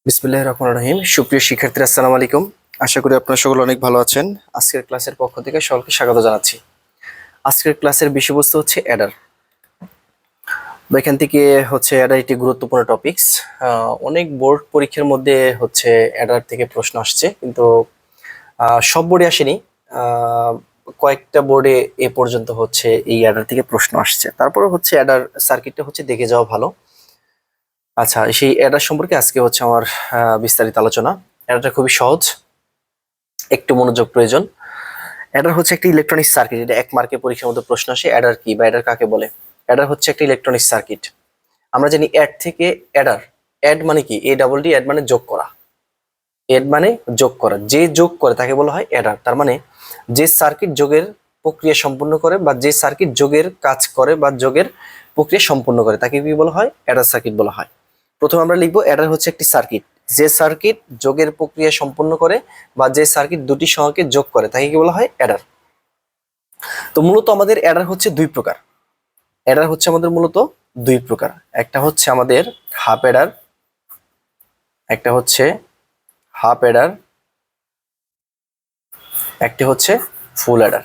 বিসমিল্লাহির রহমানির রহিম। সুপ্রিয় শিক্ষার্থীরা, আসসালামু আলাইকুম। আশা করি আপনারা সকলে অনেক ভালো আছেন। আজকের ক্লাসের পক্ষ থেকে সকলকে স্বাগত জানাচ্ছি। আজকের ক্লাসের বিষয়বস্তু হচ্ছে অ্যাডার। এখান থেকে হচ্ছে অ্যাডার একটি গুরুত্বপূর্ণ টপিকস। অনেক বোর্ড পরীক্ষার মধ্যে হচ্ছে অ্যাডার থেকে প্রশ্ন আসছে, কিন্তু সব বোর্ডে আসেনি। কয়েকটা বোর্ডে এ পর্যন্ত হচ্ছে এই অ্যাডার থেকে প্রশ্ন আসছে। তারপরে হচ্ছে অ্যাডার সার্কিটটা হচ্ছে দেখে যাওয়া ভালো। আচ্ছা, সেই অ্যাডার সম্পর্কে আজকে হচ্ছে আমার বিস্তারিত আলোচনা। অ্যাডারটা খুবই সহজ, একটু মনোযোগ প্রয়োজন। অ্যাডার হচ্ছে একটা ইলেকট্রনিক সার্কিট। এটা 1 মার্কের পরীক্ষার মধ্যে প্রশ্ন আসে, অ্যাডার কি বা অ্যাডার কাকে বলে। অ্যাডার হচ্ছে একটা ইলেকট্রনিক সার্কিট। আমরা জানি অ্যাড থেকে অ্যাডার। অ্যাড মানে কি? ADD, অ্যাড মানে যোগ করা। অ্যাড মানে যোগ করা, যে যোগ করে তাকে বলা হয় অ্যাডার। তার মানে যে সার্কিট যোগের প্রক্রিয়া সম্পূর্ণ করে, বা যে সার্কিট যোগের কাজ করে বা যোগের প্রক্রিয়া সম্পূর্ণ করে, তাকে কি বলা হয়? অ্যাডার সার্কিট বলা হয়। প্রথমে আমরা লিখবো অ্যাডার হচ্ছে একটি সার্কিট, যে সার্কিট যোগের প্রক্রিয়া সম্পূর্ণ করে বা যে সার্কিট দুটি সংখ্যাকে যোগ করে তাকে কি বলা হয়? অ্যাডার। তো মূলত আমাদের অ্যাডার হচ্ছে দুই প্রকার। অ্যাডার হচ্ছে আমাদের মূলত দুই প্রকার। একটা হচ্ছে আমাদের হাফ অ্যাডার, একটা হচ্ছে হাফ অ্যাডার, একটি হচ্ছে ফুল অ্যাডার।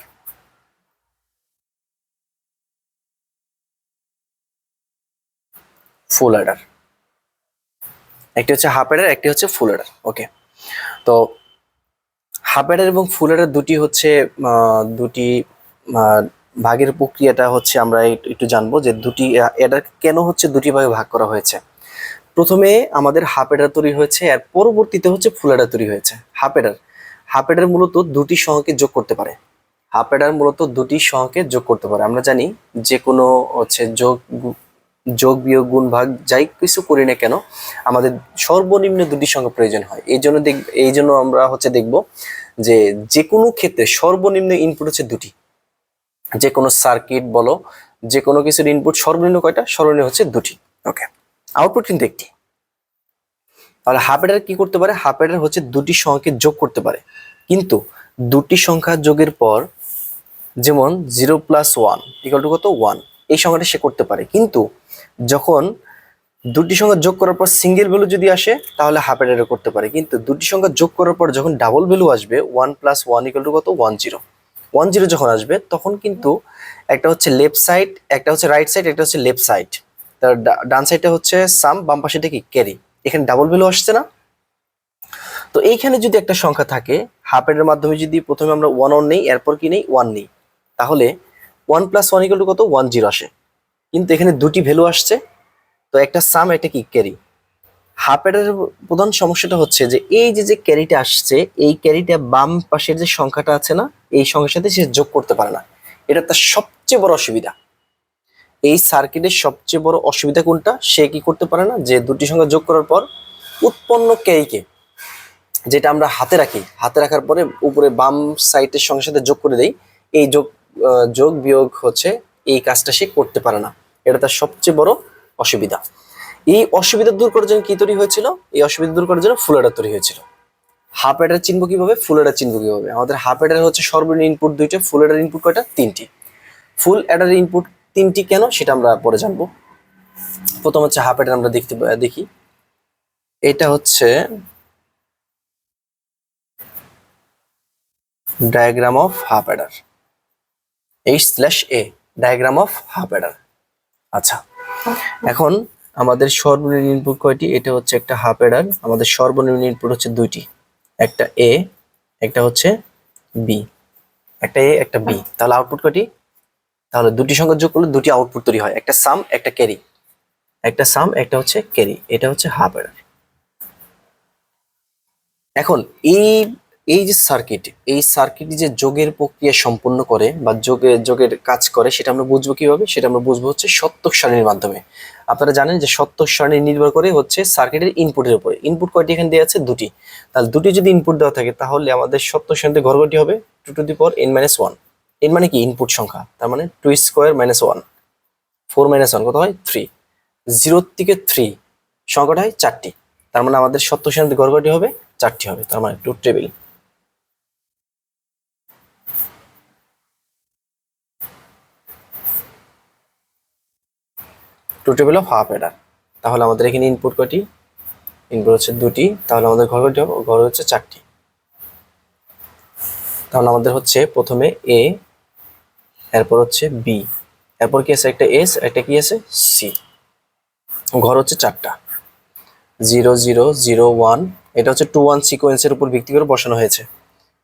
ফুল অ্যাডার, একটি হচ্ছে হাফ অ্যাডার, একটি হচ্ছে ফুল অ্যাডার। ওকে, তো হাফ অ্যাডার এবং ফুল অ্যাডার দুটি হচ্ছে দুটি ভাগের প্রক্রিয়াটা হচ্ছে আমরা একটু জানবো, যে দুটি অ্যাডার কেন হচ্ছে দুটি ভাগে ভাগ করা হয়েছে। প্রথমে আমাদের হাফ অ্যাডার তৈরি হয়েছে, আর পরবর্তীতে হচ্ছে ফুল অ্যাডার তৈরি হয়েছে। হাফ অ্যাডার মূলত দুটি সংখ্যাকে যোগ করতে পারে। হাফ অ্যাডার মূলত দুটি সংখ্যাকে যোগ করতে পারে। আমরা জানি যে কোনো হচ্ছে যোগ বিয়োগ গুণ ভাগ যাই কিছু করি না কেন, আমাদের সর্বনিম্ন দুটি সংখ্যা প্রয়োজন হয়। এই জন্য আমরা হচ্ছে দেখব যে যে কোনো ক্ষেত্রে সর্বনিম্ন ইনপুট হচ্ছে দুটি। যে কোনো সার্কিট বলো, যে কোনো কিছুর ইনপুট সর্বনিম্ন কয়টা? সর্বনিম্ন হচ্ছে দুটি। ওকে, আউটপুট কিন্তু একটি। তাহলে হাফ অ্যাডার কি করতে পারে? হাফ অ্যাডার হচ্ছে দুটি সংখ্যাকে যোগ করতে পারে, কিন্তু দুটি সংখ্যা যোগের পর, যেমন 0+1 = কত? 1, এই সংখ্যাটা সে করতে পারে। কিন্তু যখন দুটি সংখ্যা যোগ করার পর সিঙ্গেল ভ্যালু যদি আসে, তাহলে হাফ অ্যাডার করতে পারে। কিন্তু দুটি সংখ্যা যোগ করার পর যখন ডাবল ভ্যালু আসবে, 1+1 = কত? 10। 10 যখন আসবে, তখন কিন্তু একটা হচ্ছে লেফট সাইড, একটা হচ্ছে রাইট সাইড, একটা হচ্ছে লেফট সাইড। তার ডান সাইডটা হচ্ছে সাম, বাম পাশেটা কি? ক্যারি। এখানে ডাবল ভ্যালু আসছে না? তো এইখানে যদি একটা সংখ্যা থাকে, হাফ এর মাধ্যমে যদি প্রথমে আমরা 1 নেই, এরপর কি নেই? 1 নেই, তাহলে 1+1 = কত? 10 আসে। কিন্তু এখানে দুটি ভ্যালু আসছে, তো একটা সাম, একটা কি? ক্যারি। হাফ এর প্রধান সমস্যাটা হচ্ছে যে এই যে ক্যারিটা আসছে, এই ক্যারিটা বাম পাশের যে সংখ্যাটা আছে না, এই সংখ্যার সাথে সে যোগ করতে পারে না। এটা তার সবচেয়ে বড় অসুবিধা। এই সার্কিটের সবচেয়ে বড় অসুবিধা কোনটা? সে কি করতে পারে না, যে দুটি সংখ্যা যোগ করার পর উৎপন্ন ক্যারিকে, যেটা আমরা হাতে রাখি, হাতে রাখার পরে উপরে বাম সাইডের সঙ্গে সাথে যোগ করে দেই, এই যোগ বিয়োগ হচ্ছে এই কাজটা সে করতে পারে না। এটা তার সবচেয়ে বড় অসুবিধা। এই অসুবিধা দূর করার জন্য কি তৈরি হয়েছিল? এই অসুবিধা দূর করার জন্য ফুল অ্যাডার তৈরি হয়েছিল। হাফ অ্যাডার চিনবো কিভাবে? ফুল অ্যাডার চিনবো কিভাবে? আমাদের হাফ অ্যাডার হচ্ছে সর্বনিম্ন ইনপুট দুইটা, ফুল অ্যাডার ইনপুট কয়টা? তিনটি। ফুল অ্যাডার ইনপুট তিনটি কেন, সেটা আমরা পরে জানবো। প্রথম হচ্ছে হাফ অ্যাডার, আমরা দেখি। এটা হচ্ছে diagram of half Eder, H/A, diagram of half Eder. আচ্ছা, এখন আমাদের সর্বনিম্ন ইনপুট কয়টি? এটা হচ্ছে একটা হাফ অ্যাডার। আমাদের সর্বনিম্ন ইনপুট হচ্ছে দুইটি, একটা A, একটা হচ্ছে B। একটা A, একটা B। তাহলে আউটপুট কয়টি? তাহলে দুটি সংখ্যা যোগ করলে দুটি আউটপুট তৈরি হয়, একটা সাম, একটা ক্যারি। একটা সাম, একটা হচ্ছে ক্যারি। এটা হচ্ছে হাফ অ্যাডার। এখন এই এই যে সার্কিট, এই সার্কিট যে যোগের প্রক্রিয়া সম্পন্ন করে বা যোগের কাজ করে, সেটা আমরা বুঝবো কিভাবে? সেটা আমরা বুঝবো হচ্ছে সত্যক সারণীর মাধ্যমে। আপনারা জানেন যে সত্যক সারণী নির্ভর করে হচ্ছে সার্কিটের ইনপুটের উপরে। ইনপুট কয়টি এখানে দেওয়া আছে? দুটি। তাহলে দুটি যদি ইনপুট দেওয়া থাকে, তাহলে আমাদের সত্যক সারণীতে ঘরঘরটি হবে 2n-1। এন মানে কি? ইনপুট সংখ্যা। তার মানে 2² - 1, 4 - 1 কত হয়? 3। 0 থেকে 3 সংখ্যাটা হয় 4টি। তার মানে আমাদের সত্যক সারণীতে ঘরঘরটি হবে 4টি হবে। তার মানে truth table. Truth table of half Eder. তাহলে আমাদের এখানে ইনপুট কয়টি? ইনপুট হচ্ছে দুটি, তাহলে আমাদের ঘর হচ্ছে চারটি। তাহলে আমাদের হচ্ছে প্রথমে এ, এরপর হচ্ছে বি, এরপর কি আছে একটা এস, একটা কি আছে সি। ঘর হচ্ছে চারটা, 0 0 0 1, এটা হচ্ছে 2 1 সিকোয়েন্সের উপর ভিত্তি করে বসানো হয়েছে।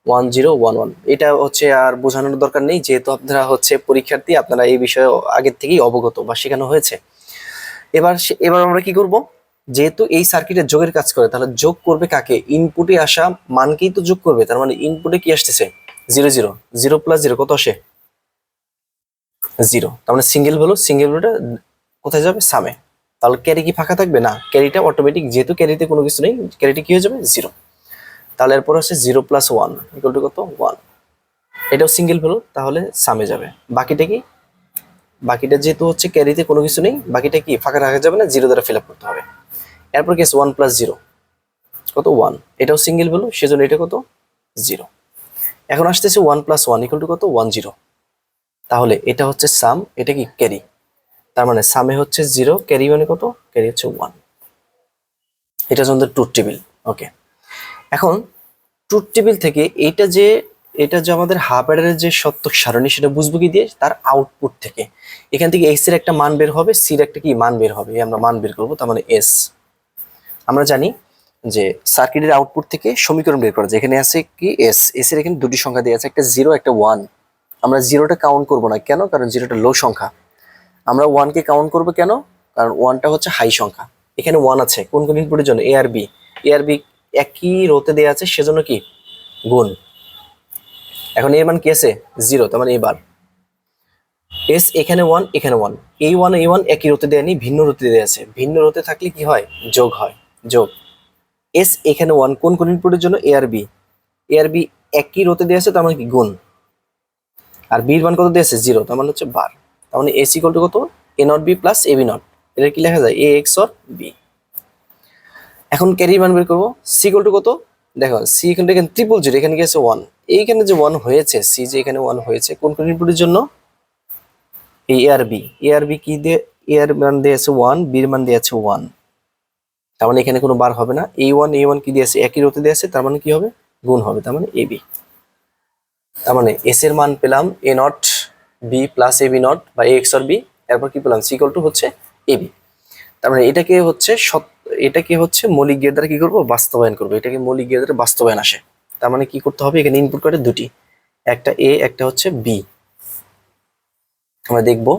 1 0 1 1, এটা হচ্ছে আর বোঝানোর দরকার নেই, যেহেতু আপনারা হচ্ছে পরীক্ষার্থী, আপনারা এই বিষয়ে আগের থেকেই অবগত বা শেখানো হয়েছে। এবার আমরা কি করব, যেহেতু এই সার্কিটের যোগের কাজ করে, তাহলে যোগ করবে কাকে, ইনপুটে আসা মানকেই তো যোগ করবে। তার মানে ইনপুটে কি আসতেছে 0 0, 0 + 0 কত আসে 0, তার মানে সিঙ্গেল ভ্যালুটা কোথায় যাবে, সামে। তাহলে ক্যারি কি ফাঁকা থাকবে না, ক্যারিটা অটোমেটিক, যেহেতু ক্যারিতে কোনো কিছু নেই, ক্যারিটা কি হয়ে যাবে 0। তাহলে এরপর হচ্ছে 0 + 1 = কত 1, এটাও সিঙ্গেল ভ্যালু, তাহলে সামে যাবে। বাকিটা কি, বাকিটা যেহেতু হচ্ছে ক্যারিতে কোনো কিছু নেই, বাকিটা কি ফাঁকা রাখা যাবে না, 0 দ্বারা ফিল আপ করতে হবে। এরপর কি আছে 1 + 0 কত 1, এটাও সিঙ্গেল ভ্যালু, সেজন্য এটা কত 0। এখন আসতেছে 1 + 1 = কত 1 0, তাহলে এটা হচ্ছে সাম, এটা কি ক্যারি, তার মানে সামে হচ্ছে 0, ক্যারি মানে কত, ক্যারি হচ্ছে 1। এটা হচ্ছে আমাদের ট্রুথ টেবিল। ওকে, এখন ট্রুথ টেবিল থেকে এটা যে আমাদের হাফ অ্যাডারের যে সত্য সারণী, সেটা বুঝবো কি দিয়ে, তার আউটপুট থেকে। এখান থেকে এক্স এর একটা মান বের হবে, সির একটা কি মান বের হবে, আমরা মান বের করবো, তার মানে এস। আমরা জানি যে সার্কিটের আউটপুট থেকে সমীকরণ বের করা যায়। এখানে আছে কি এস, এর এখানে দুটি সংখ্যা দেওয়া আছে, একটা 0 একটা 1। আমরা 0টা কাউন্ট করবো না, কেন, কারণ 0টা লো সংখ্যা। আমরা 1 কে কাউন্ট করবো, কেন, কারণ 1টা হচ্ছে হাই সংখ্যা। এখানে 1 আছে কোন কোন ইনপুটের জন্য, এ আর বি, একই রোতে দেওয়া আছে, সেজন্য কি গুণ। এখন এর মান কি আছে 0, তার মানে এবার এস এখানে 1 এখানে 1, এই 1 এই 1 একই রোতে দেয়নি, ভিন্ন রোতে দেওয়া আছে, ভিন্ন রোতে থাকলে কি হয়, যোগ হয়, যোগ। এস এখানে 1 কোন কোন ইনপুটের জন্য, এ আর বি একই রোতে দেওয়া আছে, তার মানে কি গুণ। আর বির মান কত দিয়েছে 0, তার মানে হচ্ছে বার। তার মানে এস = কত, A not B plus A B not, এটা কি লেখা যায়, এ এক্স অর বি। এখন ক্যারি মান বের করবো, সি = কত, দেখো সি এখানে ট্রিপল জিরো, এখানে কি আছে 1, এইখানে যে 1 হয়েছে, সি যে এখানে 1 হয়েছে, কোন কোন ইনপুটের জন্য, এই এ আর বি কি দিয়ে, এ আর মান দিয়েছে 1, বির মান দিয়েছে 1, তার মানে এখানে কোনো বার হবে না। এই 1 কি দিয়েছে, একই রোতে দিয়েছে, তার মানে কি হবে, গুণ হবে, তার মানে এ বি। তার মানে এস এর মান পেলাম A not B plus A B not বা এ এক্স অর বি, এরপর কি পেলাম, সি = হচ্ছে এ বি। তার মানে এটাকে হচ্ছে মৌলিক গিয়ার দ্বারা কি করবো, বাস্তবায়ন করবো, এটাকে মৌলিক গিয়ার দ্বারা বাস্তবায়ন আসে। তার মানে কি করতে হবে, এখানে ইনপুট করে দুটি, একটা এ একটা হচ্ছে বি। আমরা দেখবো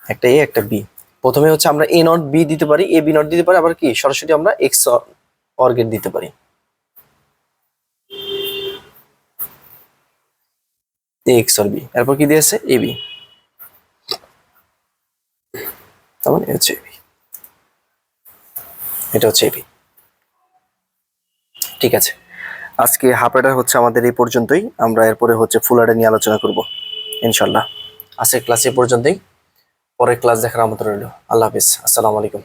একটা এ একটা বি। প্রথমে হচ্ছে আমরা এ নট বি দিতে পারি, এ বি নট দিতে পারি, আবার কি সরাসরি আমরা এক্স অর গেট দিতে পারি, এ এক্স অর বি। এরপর কি দিয়েছে এ বি, তার মানে হচ্ছে এবি, এটা হচ্ছে এবি। ঠিক আছে, আজকে হাফ অ্যাডার হচ্ছে আমাদের এই পর্যন্তই। আমরা এরপরে হচ্ছে ফুল অ্যাডার নিয়ে আলোচনা করব ইনশাল্লাহ। আজকের ক্লাস এ পর্যন্তই, পরের ক্লাস দেখার আমন্ত্রণ রইল। আল্লাহ হাফিজ, আসসালামু আলাইকুম।